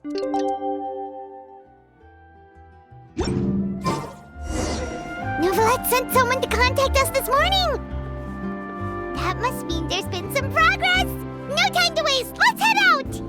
Novelette sent someone to contact us this morning! That must mean there's been some progress! No time to waste! Let's head out!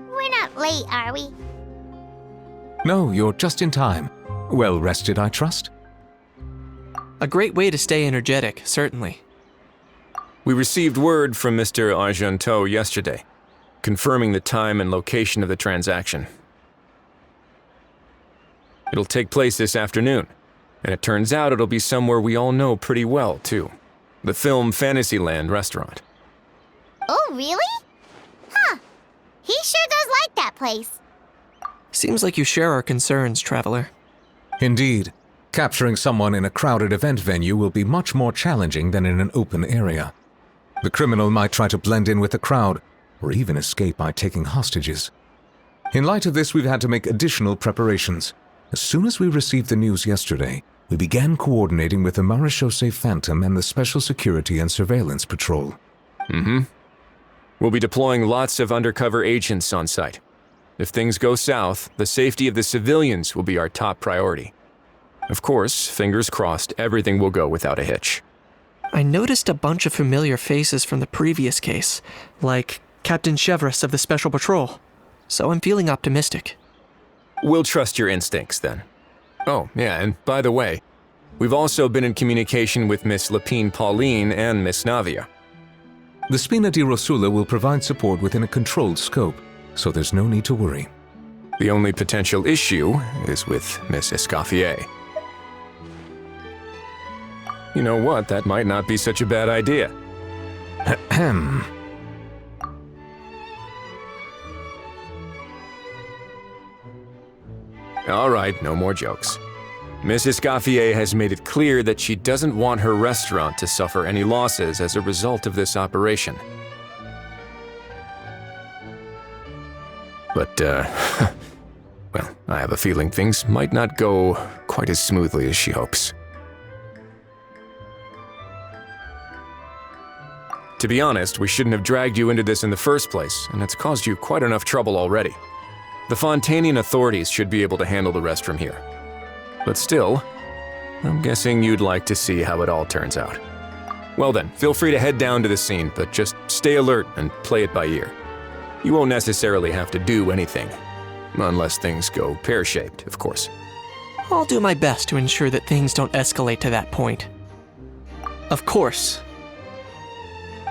We're not late, are we? No, you're just in time. Well rested, I trust? A great way to stay energetic, certainly. We received word from Mr. Argenteau yesterday, confirming the time and location of the transaction. It'll take place this afternoon, and it turns out it'll be somewhere we all know pretty well, too. The Film Fantasyland restaurant. Oh, really? Huh. He sure does like that place. Seems like you share our concerns, Traveler. Indeed. Capturing someone in a crowded event venue will be much more challenging than in an open area. The criminal might try to blend in with the crowd, or even escape by taking hostages. In light of this, we've had to make additional preparations. As soon as we received the news yesterday, we began coordinating with the Marechaussee Phantom and the Special Security and Surveillance Patrol. We'll be deploying lots of undercover agents on site. If things go south, the safety of the civilians will be our top priority. Of course, fingers crossed, everything will go without a hitch. I noticed a bunch of familiar faces from the previous case, like Captain Chevres of the Special Patrol, so I'm feeling optimistic. We'll trust your instincts, then. Oh, yeah, and by the way, we've also been in communication with Miss Lapine Pauline and Miss Navia. The Spina di Rosula will provide support within a controlled scope, so there's no need to worry. The only potential issue is with Miss Escoffier. You know what, that might not be such a bad idea. Ahem. All right, no more jokes. Miss Escoffier has made it clear that she doesn't want her restaurant to suffer any losses as a result of this operation. But, well, I have a feeling things might not go quite as smoothly as she hopes. To be honest, we shouldn't have dragged you into this in the first place, and it's caused you quite enough trouble already. The Fontanian authorities should be able to handle the rest from here. But still, I'm guessing you'd like to see how it all turns out. Well then, feel free to head down to the scene, but just stay alert and play it by ear. You won't necessarily have to do anything, unless things go pear-shaped, of course. I'll do my best to ensure that things don't escalate to that point. Of course.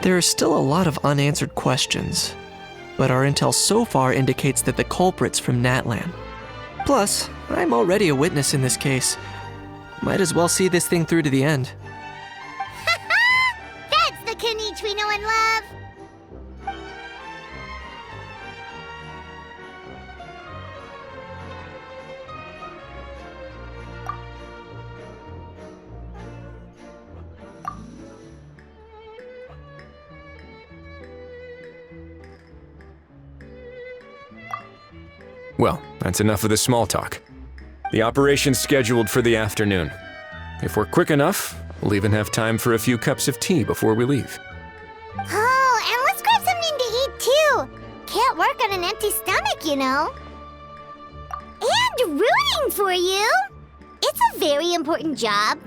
There are still a lot of unanswered questions, but our intel so far indicates that the culprit's from Natlan. Plus, I'm already a witness in this case. Might as well see this thing through to the end. That's the Kanichi we know and love! Well, that's enough of the small talk. The operation's scheduled for the afternoon. If we're quick enough, we'll even have time for a few cups of tea before we leave. Oh, and let's grab something to eat too! Can't work on an empty stomach, you know. And rooting for you! It's a very important job.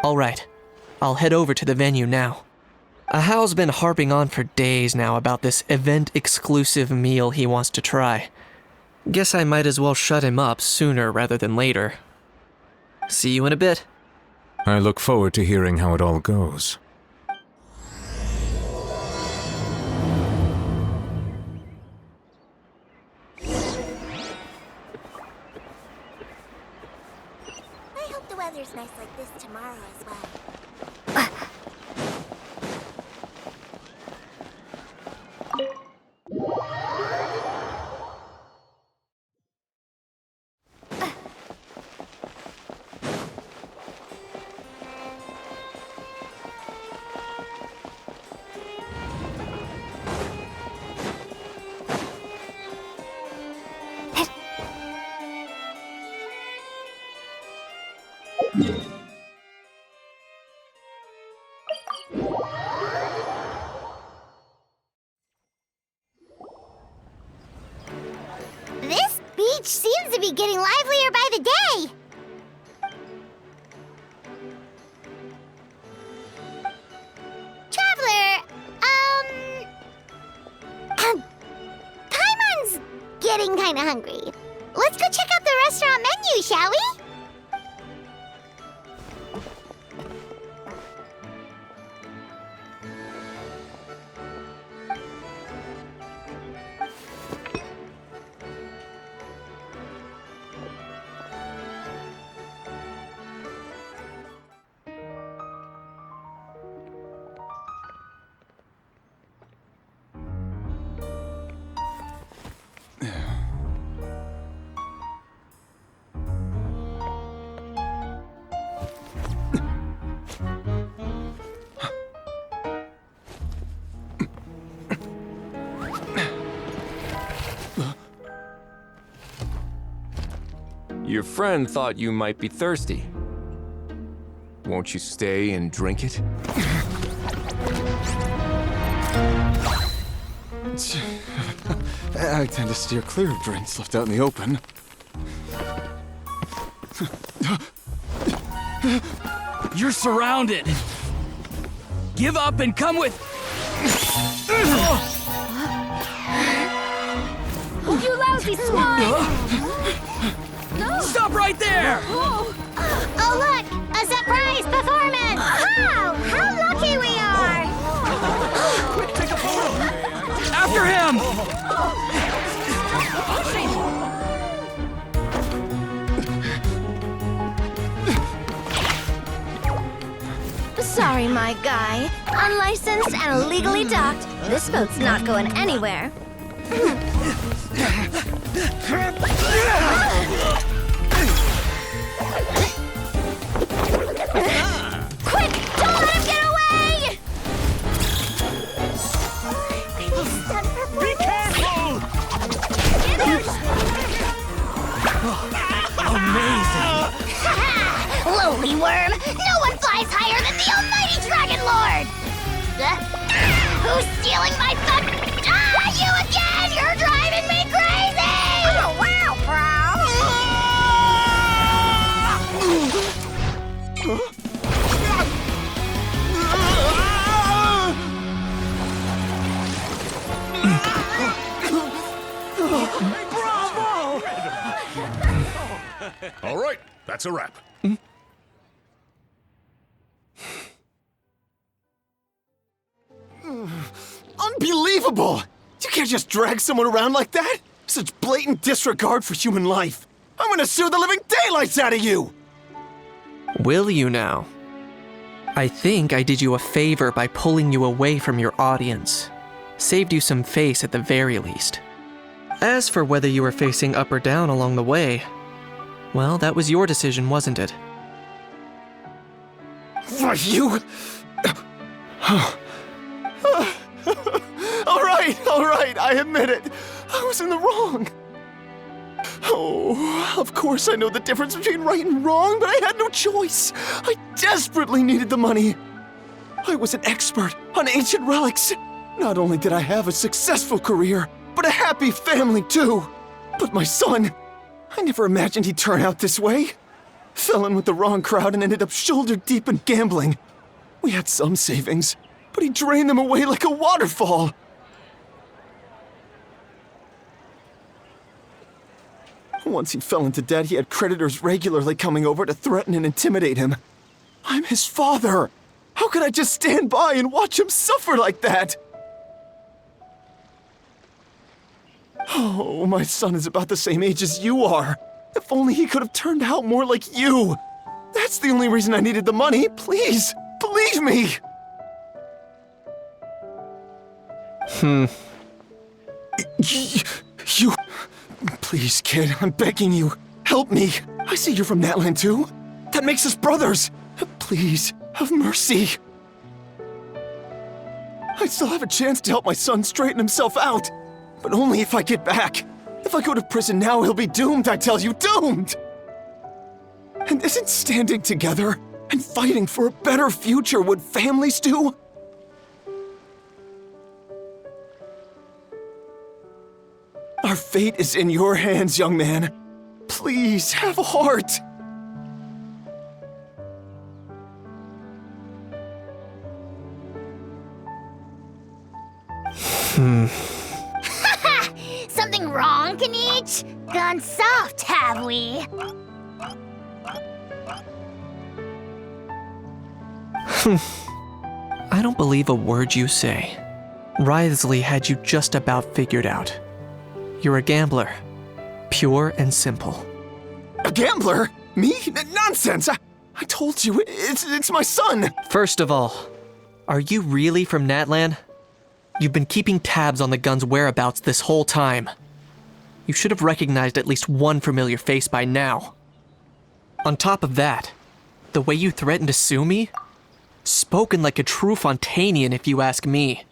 All right, I'll head over to the venue now. Ahao's been harping on for days now about this event-exclusive meal he wants to try. Guess I might as well shut him up sooner rather than later. See you in a bit. I look forward to hearing how it all goes. the weather's nice like this tomorrow as well. This beach seems to be getting livelier by the day. Traveler, Paimon's getting kinda hungry. Let's go check out the restaurant menu, shall we? Your friend thought you might be thirsty. Won't you stay and drink it? I tend to steer clear of drinks left out in the open. You're surrounded. Give up and come with. You lousy swine! Stop right there! Oh, look! A surprise performance! Wow! How lucky we are! Take a photo! After him! Sorry, my guy. Unlicensed and illegally docked, this boat's not going anywhere. Quick! Don't let him get away! Be careful! Amazing! Lowly worm! No one flies higher than the almighty Dragon Lord! Who's stealing my fun? Ah, you again! You're driving me crazy! Oh, wow, All right, that's a wrap. Unbelievable! You can't just drag someone around like that! Such blatant disregard for human life! I'm gonna sue the living daylights out of you! Will you now? I think I did you a favor by pulling you away from your audience. Saved you some face at the very least. As for whether you were facing up or down along the way, well, that was your decision, wasn't it? Why, you... All right, I admit it. I was in the wrong. Oh, of course I know the difference between right and wrong, but I had no choice. I desperately needed the money. I was an expert on ancient relics. Not only did I have a successful career, but a happy family too. But my son, I never imagined he'd turn out this way. Fell in with the wrong crowd and ended up shoulder deep in gambling. We had some savings, but he drained them away like a waterfall. Once he fell into debt, he had creditors regularly coming over to threaten and intimidate him. I'm his father. How could I just stand by and watch him suffer like that? Oh, my son is about the same age as you are. If only he could have turned out more like you. That's the only reason I needed the money. Please, believe me. You... Please, kid, I'm begging you. Help me. I see you're from that land too. That makes us brothers. Please, have mercy. I still have a chance to help my son straighten himself out. But only if I get back. If I go to prison now, he'll be doomed, I tell you, doomed! And isn't standing together and fighting for a better future what families do? Our fate is in your hands, young man. Please, have a heart. Something wrong, Kanich? Gone soft, have we? I don't believe a word you say. Wriothesley had you just about figured out. You're a gambler. Pure and simple. A gambler? Me? Nonsense! I told you, it's my son! First of all, are you really from Natlan? You've been keeping tabs on the gun's whereabouts this whole time. You should have recognized at least one familiar face by now. On top of that, the way you threatened to sue me? Spoken like a true Fontanian, if you ask me.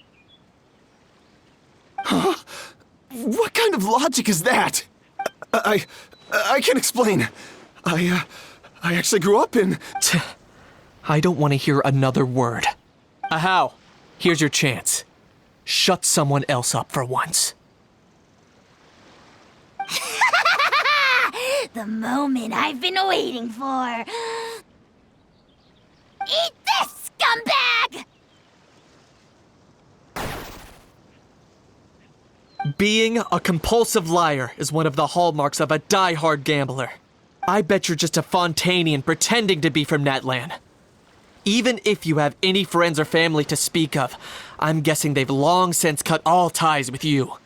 Huh? What kind of logic is that? I can explain. I actually grew up in... I don't want to hear another word. Ahau, here's your chance. Shut someone else up for once. The moment I've been waiting for. Eat this, scumbag! Being a compulsive liar is one of the hallmarks of a die-hard gambler. I bet you're just a Fontanian pretending to be from Natlan. Even if you have any friends or family to speak of, I'm guessing they've long since cut all ties with you.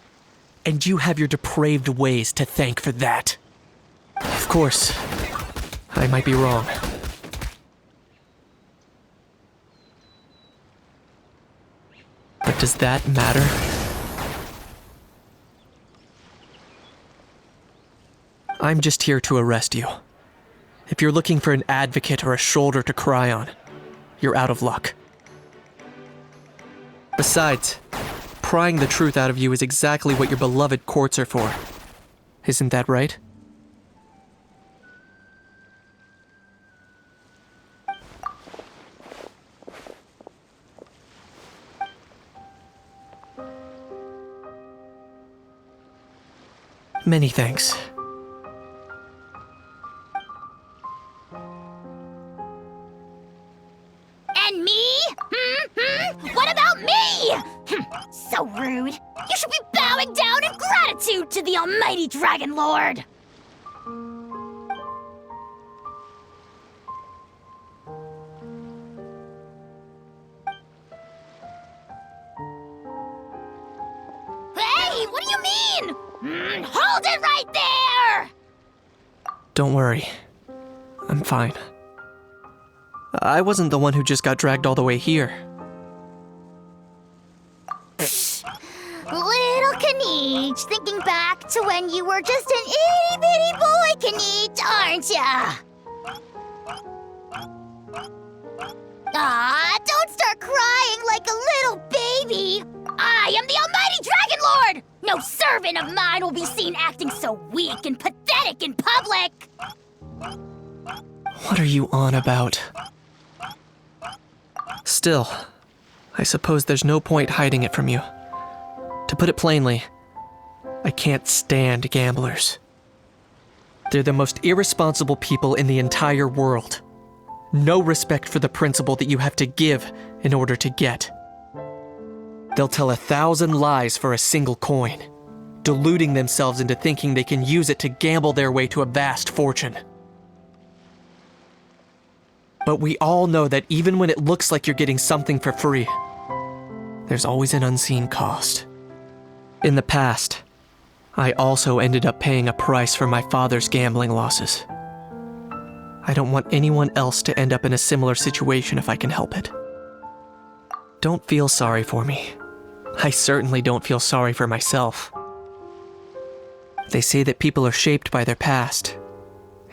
And you have your depraved ways to thank for that. Of course, I might be wrong. But does that matter? I'm just here to arrest you. If you're looking for an advocate or a shoulder to cry on, you're out of luck. Besides, prying the truth out of you is exactly what your beloved courts are for. Isn't that right? Many thanks. And me? What about me? So rude. You should be bowing down in gratitude to the almighty Dragon Lord. Hey, what do you mean? Hold it right there! Don't worry. I'm fine. I wasn't the one who just got dragged all the way here. Little Kanich, thinking back to when you were just an itty-bitty boy, Kanich, aren't ya? Ah, don't start crying like a little baby. I am the almighty Dragon Lord! No servant of mine will be seen acting so weak and pathetic in public! What are you on about? Still, I suppose there's no point hiding it from you. To put it plainly, I can't stand gamblers. They're the most irresponsible people in the entire world. No respect for the principle that you have to give in order to get. They'll tell 1,000 lies for a single coin, deluding themselves into thinking they can use it to gamble their way to a vast fortune. But we all know that even when it looks like you're getting something for free, there's always an unseen cost. In the past, I also ended up paying a price for my father's gambling losses. I don't want anyone else to end up in a similar situation if I can help it. Don't feel sorry for me. I certainly don't feel sorry for myself. They say that people are shaped by their past,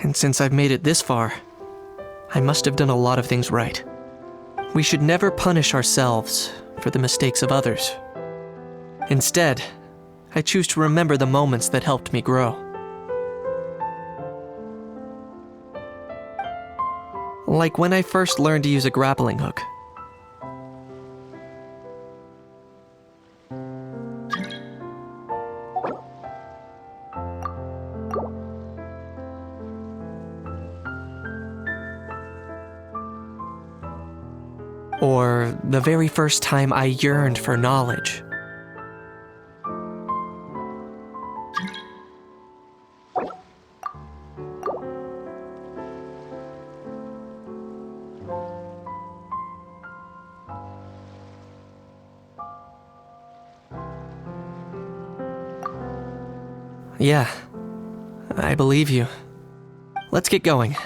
and since I've made it this far, I must have done a lot of things right. We should never punish ourselves for the mistakes of others. Instead, I choose to remember the moments that helped me grow. Like when I first learned to use a grappling hook. Or the very first time I yearned for knowledge. Yeah, I believe you. Let's get going.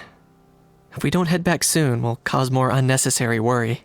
If we don't head back soon, we'll cause more unnecessary worry.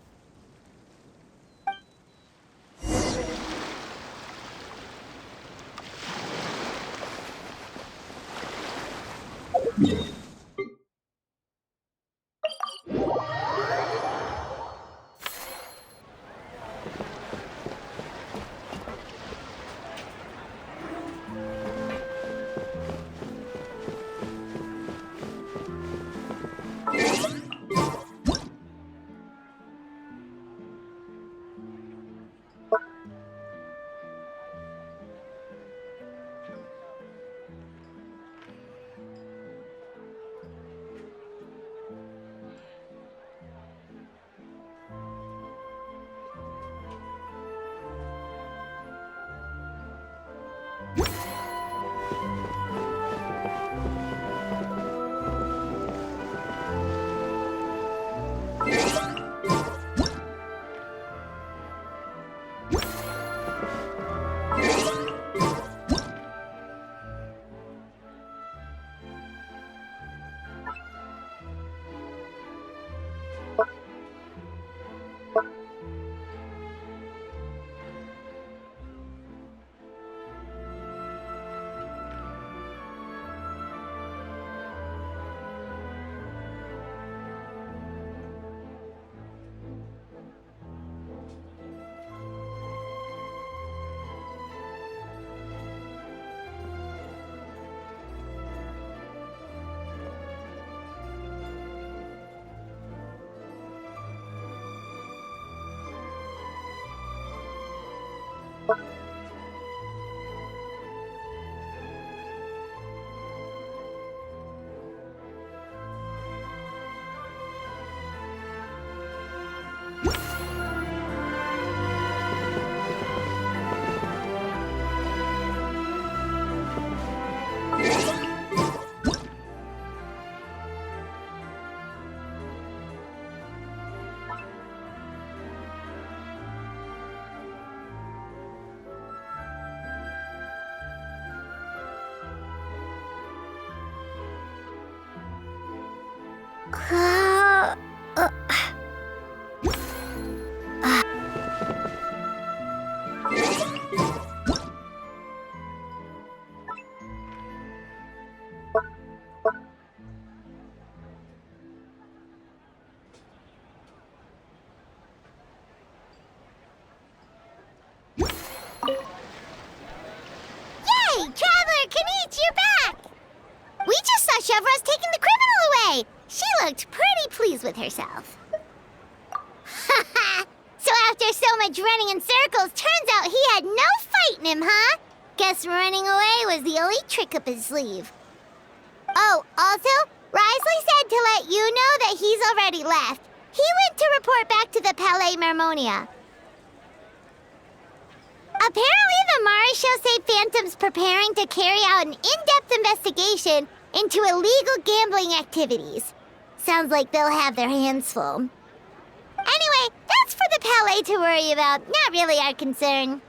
Chevra's taking the criminal away. She looked pretty pleased with herself. So after so much running in circles, turns out he had no fight in him, huh? Guess running away was the only trick up his sleeve. Oh, also, Risley said to let you know that he's already left. He went to report back to the Palais Mermonia. Apparently, the Mari show say Phantom's preparing to carry out an in-depth investigation into illegal gambling activities. Sounds like they'll have their hands full. Anyway, that's for the Palais to worry about, not really our concern.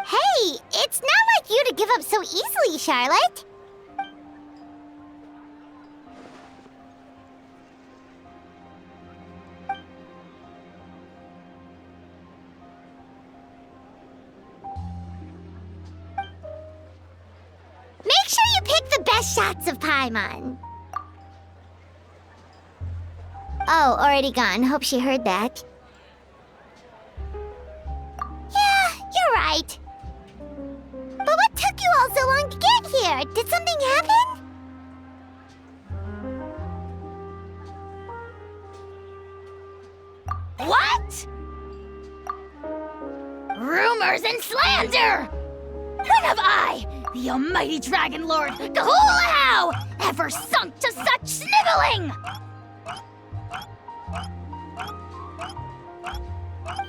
Hey, it's not like you to give up so easily, Charlotte. Make sure you pick the best shots of Paimon. Oh, already gone. Hope she heard that. Yeah, you're right. But what took you all so long to get here? Did something happen? What? Rumors and slander! When have I, the almighty Dragon Lord Kahulahau, ever sunk to such sniveling?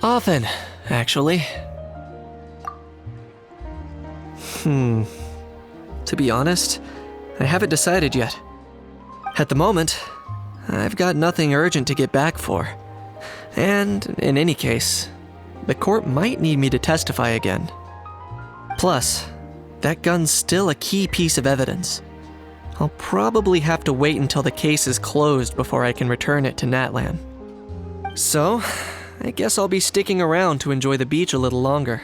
Often, actually. To be honest, I haven't decided yet. At the moment, I've got nothing urgent to get back for. And in any case, the court might need me to testify again. Plus, that gun's still a key piece of evidence. I'll probably have to wait until the case is closed before I can return it to Natlan. So, I guess I'll be sticking around to enjoy the beach a little longer.